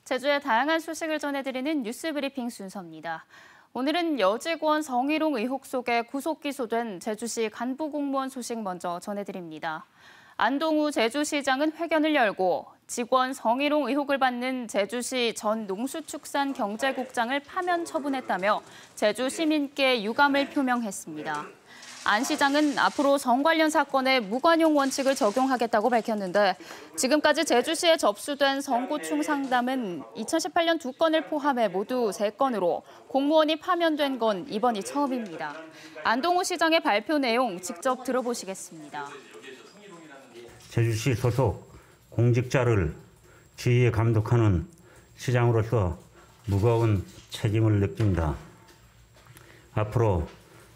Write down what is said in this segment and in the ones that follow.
제주의 다양한 소식을 전해드리는 뉴스브리핑 순서입니다. 오늘은 여직원 성희롱 의혹 속에 구속 기소된 제주시 간부 공무원 소식 먼저 전해드립니다. 안동우 제주시장은 회견을 열고 직원 성희롱 의혹을 받는 제주시 전 농수축산경제국장을 파면 처분했다며 제주 시민께 유감을 표명했습니다. 안 시장은 앞으로 성 관련 사건에 무관용 원칙을 적용하겠다고 밝혔는데 지금까지 제주시에 접수된 성고충 상담은 2018년 2건을 포함해 모두 3건으로 공무원이 파면된 건 이번이 처음입니다. 안동우 시장의 발표 내용 직접 들어보시겠습니다. 제주시 소속 공직자를 지휘에 감독하는 시장으로서 무거운 책임을 느낀다. 앞으로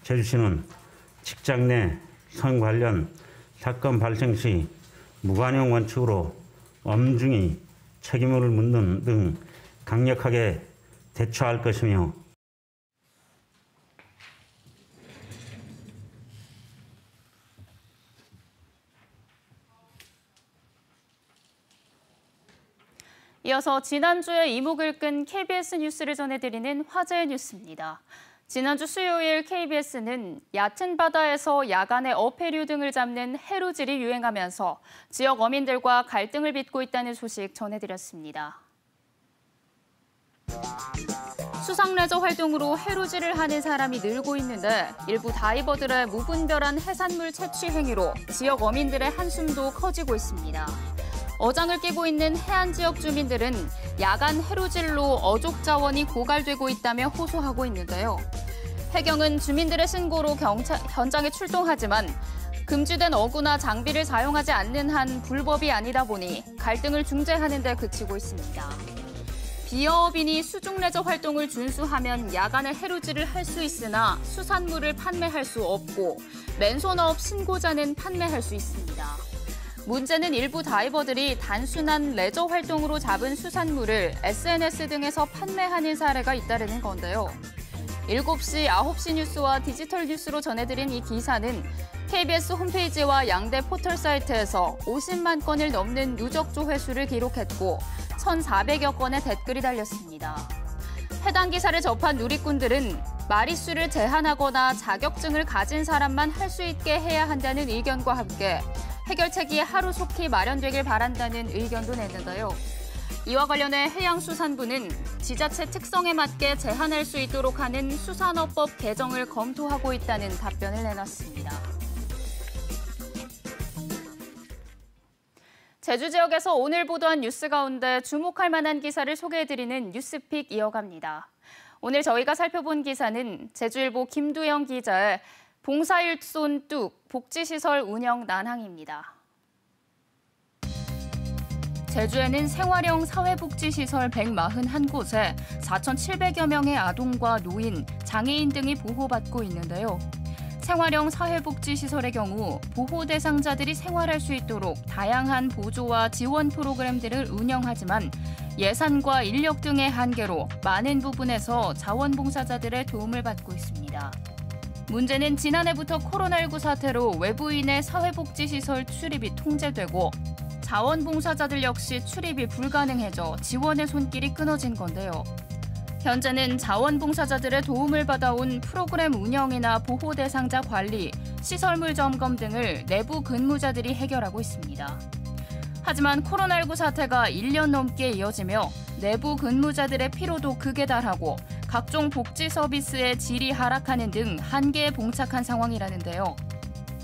제주시는 직장 내 성 관련 사건 발생 시 무관용 원칙으로 엄중히 책임을 묻는 등 강력하게 대처할 것이며 이어서 지난주에 이목을 끈 KBS 뉴스를 전해드리는 화제의 뉴스입니다. 지난주 수요일 KBS는 얕은 바다에서 야간에 어패류 등을 잡는 해루질이 유행하면서 지역 어민들과 갈등을 빚고 있다는 소식 전해드렸습니다. 수상레저 활동으로 해루질을 하는 사람이 늘고 있는데 일부 다이버들의 무분별한 해산물 채취 행위로 지역 어민들의 한숨도 커지고 있습니다. 어장을 끼고 있는 해안 지역 주민들은 야간 해루질로 어족 자원이 고갈되고 있다며 호소하고 있는데요. 해경은 주민들의 신고로 현장에 출동하지만 금지된 어구나 장비를 사용하지 않는 한 불법이 아니다 보니 갈등을 중재하는 데 그치고 있습니다. 비어업인이 수중레저 활동을 준수하면 야간에 해루질을 할 수 있으나 수산물을 판매할 수 없고 맨손업 신고자는 판매할 수 있습니다. 문제는 일부 다이버들이 단순한 레저 활동으로 잡은 수산물을 SNS 등에서 판매하는 사례가 잇따르는 건데요. 7시, 9시 뉴스와 디지털 뉴스로 전해드린 이 기사는 KBS 홈페이지와 양대 포털 사이트에서 50만 건을 넘는 누적 조회수를 기록했고 1,400여 건의 댓글이 달렸습니다. 해당 기사를 접한 누리꾼들은 마리수를 제한하거나 자격증을 가진 사람만 할 수 있게 해야 한다는 의견과 함께 해결책이 하루속히 마련되길 바란다는 의견도 냈는데요. 이와 관련해 해양수산부는 지자체 특성에 맞게 제한할 수 있도록 하는 수산업법 개정을 검토하고 있다는 답변을 내놨습니다. 제주 지역에서 오늘 보도한 뉴스 가운데 주목할 만한 기사를 소개해드리는 뉴스픽 이어갑니다. 오늘 저희가 살펴본 기사는 제주일보 김두영 기자의 봉사일손 뚝 복지시설 운영 난항입니다. 제주에는 생활형 사회복지시설 141곳에 4,700여 명의 아동과 노인, 장애인 등이 보호받고 있는데요. 생활형 사회복지시설의 경우 보호 대상자들이 생활할 수 있도록 다양한 보조와 지원 프로그램들을 운영하지만 예산과 인력 등의 한계로 많은 부분에서 자원봉사자들의 도움을 받고 있습니다. 문제는 지난해부터 코로나19 사태로 외부인의 사회복지시설 출입이 통제되고 자원봉사자들 역시 출입이 불가능해져 지원의 손길이 끊어진 건데요. 현재는 자원봉사자들의 도움을 받아온 프로그램 운영이나 보호 대상자 관리, 시설물 점검 등을 내부 근무자들이 해결하고 있습니다. 하지만 코로나19 사태가 1년 넘게 이어지며 내부 근무자들의 피로도 극에 달하고 각종 복지 서비스의 질이 하락하는 등 한계에 봉착한 상황이라는데요.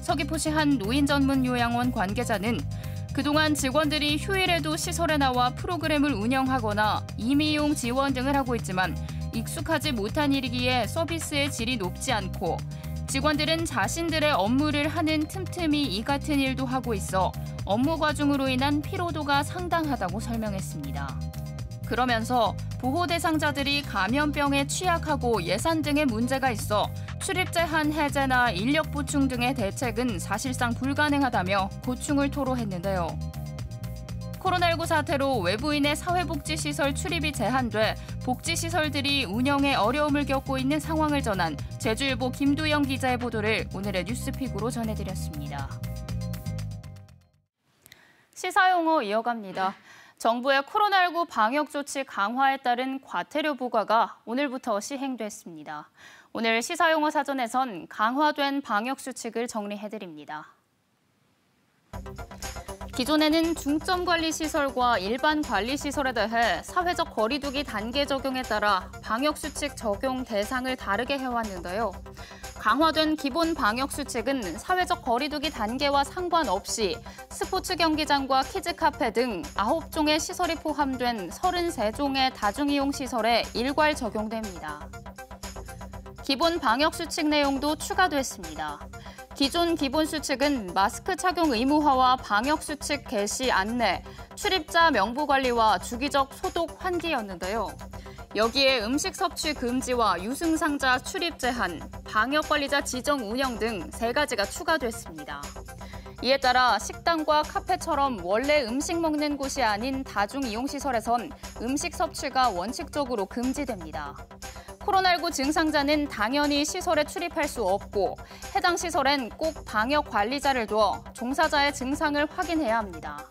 서귀포시 한 노인 전문 요양원 관계자는 그동안 직원들이 휴일에도 시설에 나와 프로그램을 운영하거나 임의용 지원 등을 하고 있지만 익숙하지 못한 일이기에 서비스의 질이 높지 않고 직원들은 자신들의 업무를 하는 틈틈이 이 같은 일도 하고 있어 업무 과중으로 인한 피로도가 상당하다고 설명했습니다. 그러면서 보호 대상자들이 감염병에 취약하고 예산 등의 문제가 있어 출입 제한 해제나 인력 보충 등의 대책은 사실상 불가능하다며 고충을 토로했는데요. 코로나19 사태로 외부인의 사회복지시설 출입이 제한돼 복지시설들이 운영에 어려움을 겪고 있는 상황을 전한 제주일보 김두영 기자의 보도를 오늘의 뉴스픽으로 전해드렸습니다. 시사용어 이어갑니다. 정부의 코로나19 방역 조치 강화에 따른 과태료 부과가 오늘부터 시행됐습니다. 오늘 시사용어 사전에선 강화된 방역 수칙을 정리해드립니다. 기존에는 중점관리시설과 일반 관리시설에 대해 사회적 거리두기 단계 적용에 따라 방역수칙 적용 대상을 다르게 해왔는데요. 강화된 기본 방역수칙은 사회적 거리두기 단계와 상관없이 스포츠 경기장과 키즈카페 등 9종의 시설이 포함된 33종의 다중이용시설에 일괄 적용됩니다. 기본 방역수칙 내용도 추가됐습니다. 기존 기본수칙은 마스크 착용 의무화와 방역수칙 개시 안내, 출입자 명부 관리와 주기적 소독 환기였는데요. 여기에 음식 섭취 금지와 유승상자 출입 제한, 방역관리자 지정 운영 등 3가지가 추가됐습니다. 이에 따라 식당과 카페처럼 원래 음식 먹는 곳이 아닌 다중이용시설에선 음식 섭취가 원칙적으로 금지됩니다. 코로나19 증상자는 당연히 시설에 출입할 수 없고 해당 시설엔 꼭 방역관리자를 두어 종사자의 증상을 확인해야 합니다.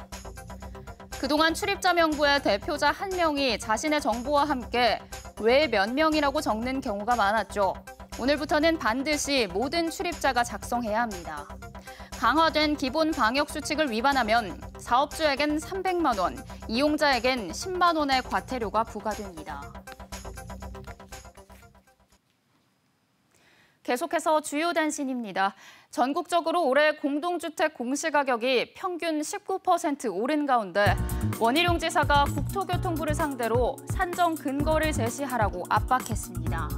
그동안 출입자 명부에 대표자 1명이 자신의 정보와 함께 외 몇 명이라고 적는 경우가 많았죠. 오늘부터는 반드시 모든 출입자가 작성해야 합니다. 강화된 기본 방역수칙을 위반하면 사업주에겐 300만 원, 이용자에겐 10만 원의 과태료가 부과됩니다. 계속해서 주요 단신입니다. 전국적으로 올해 공동주택 공시가격이 평균 19% 오른 가운데 원희룡 지사가 국토교통부를 상대로 산정 근거를 제시하라고 압박했습니다.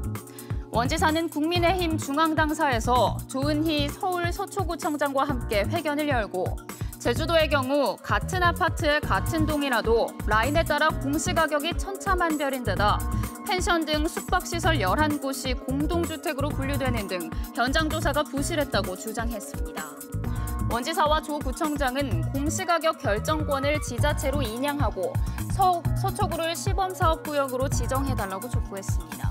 원 지사는 국민의힘 중앙당사에서 조은희 서울 서초구청장과 함께 회견을 열고 제주도의 경우 같은 아파트의 같은 동이라도 라인에 따라 공시가격이 천차만별인 데다 펜션 등 숙박시설 11곳이 공동주택으로 분류되는 등 현장 조사가 부실했다고 주장했습니다. 원 지사와 조 구청장은 공시가격 결정권을 지자체로 인양하고 서초구를 시범사업구역으로 지정해달라고 촉구했습니다.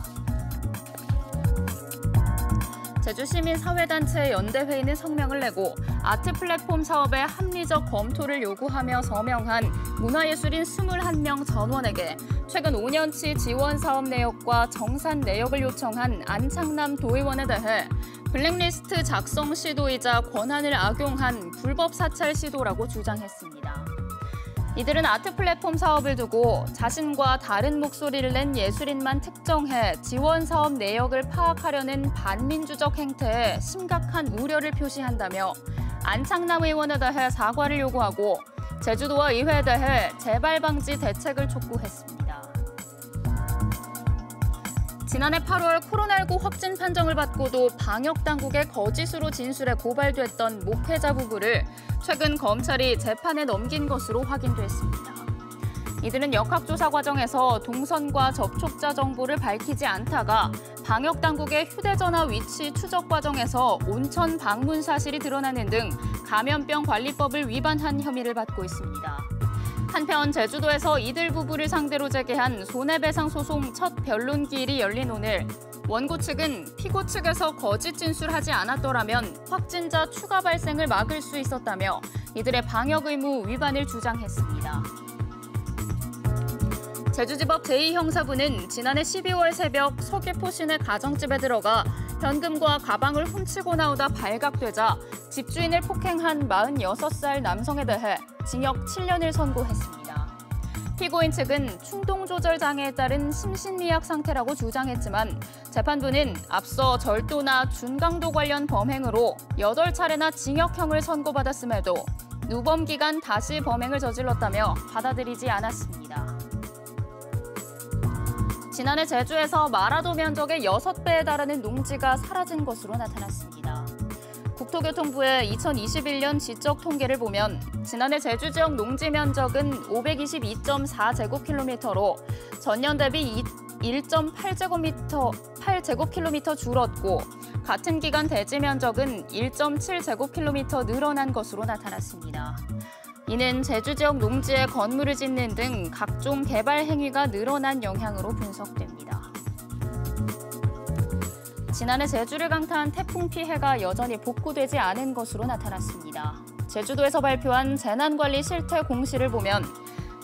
제주시민사회단체 연대회의는 성명을 내고 아트 플랫폼 사업의 합리적 검토를 요구하며 서명한 문화예술인 21명 전원에게 최근 5년치 지원 사업 내역과 정산 내역을 요청한 안창남 도의원에 대해 블랙리스트 작성 시도이자 권한을 악용한 불법 사찰 시도라고 주장했습니다. 이들은 아트 플랫폼 사업을 두고 자신과 다른 목소리를 낸 예술인만 특정해 지원 사업 내역을 파악하려는 반민주적 행태에 심각한 우려를 표시한다며 안창남 의원에 대해 사과를 요구하고 제주도와 의회에 대해 재발 방지 대책을 촉구했습니다. 지난해 8월 코로나19 확진 판정을 받고도 방역당국의 거짓으로 진술해 고발됐던 목회자 부부를 최근 검찰이 재판에 넘긴 것으로 확인됐습니다. 이들은 역학조사 과정에서 동선과 접촉자 정보를 밝히지 않다가 방역당국의 휴대전화 위치 추적 과정에서 온천 방문 사실이 드러나는 등 감염병 관리법을 위반한 혐의를 받고 있습니다. 한편 제주도에서 이들 부부를 상대로 제기한 손해배상 소송 첫 변론기일이 열린 오늘 원고 측은 피고 측에서 거짓 진술하지 않았더라면 확진자 추가 발생을 막을 수 있었다며 이들의 방역 의무 위반을 주장했습니다. 제주지법 제2형사부는 지난해 12월 새벽 서귀포 시내 가정집에 들어가 현금과 가방을 훔치고 나오다 발각되자 집주인을 폭행한 46살 남성에 대해 징역 7년을 선고했습니다. 피고인 측은 충동조절 장애에 따른 심신미약 상태라고 주장했지만 재판부는 앞서 절도나 준강도 관련 범행으로 8차례나 징역형을 선고받았음에도 누범 기간 다시 범행을 저질렀다며 받아들이지 않았습니다. 지난해 제주에서 마라도 면적의 6배에 달하는 농지가 사라진 것으로 나타났습니다. 국토교통부의 2021년 지적 통계를 보면 지난해 제주 지역 농지 면적은 522.4제곱킬로미터로 전년 대비 1.8제곱킬로미터 줄었고 같은 기간 대지 면적은 1.7제곱킬로미터 늘어난 것으로 나타났습니다. 이는 제주 지역 농지에 건물을 짓는 등 각종 개발 행위가 늘어난 영향으로 분석됩니다. 지난해 제주를 강타한 태풍 피해가 여전히 복구되지 않은 것으로 나타났습니다. 제주도에서 발표한 재난관리 실태 공시를 보면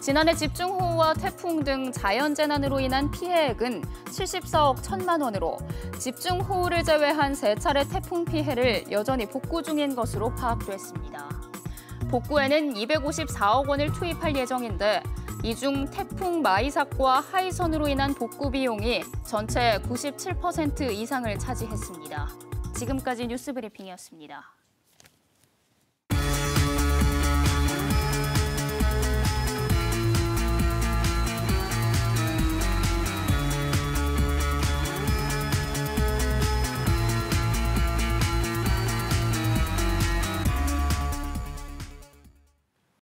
지난해 집중호우와 태풍 등 자연재난으로 인한 피해액은 74억 1천만 원으로 집중호우를 제외한 3차례 태풍 피해를 여전히 복구 중인 것으로 파악됐습니다. 복구에는 254억 원을 투입할 예정인데 이 중 태풍 마이삭과 하이선으로 인한 복구 비용이 전체 97% 이상을 차지했습니다. 지금까지 뉴스브리핑이었습니다.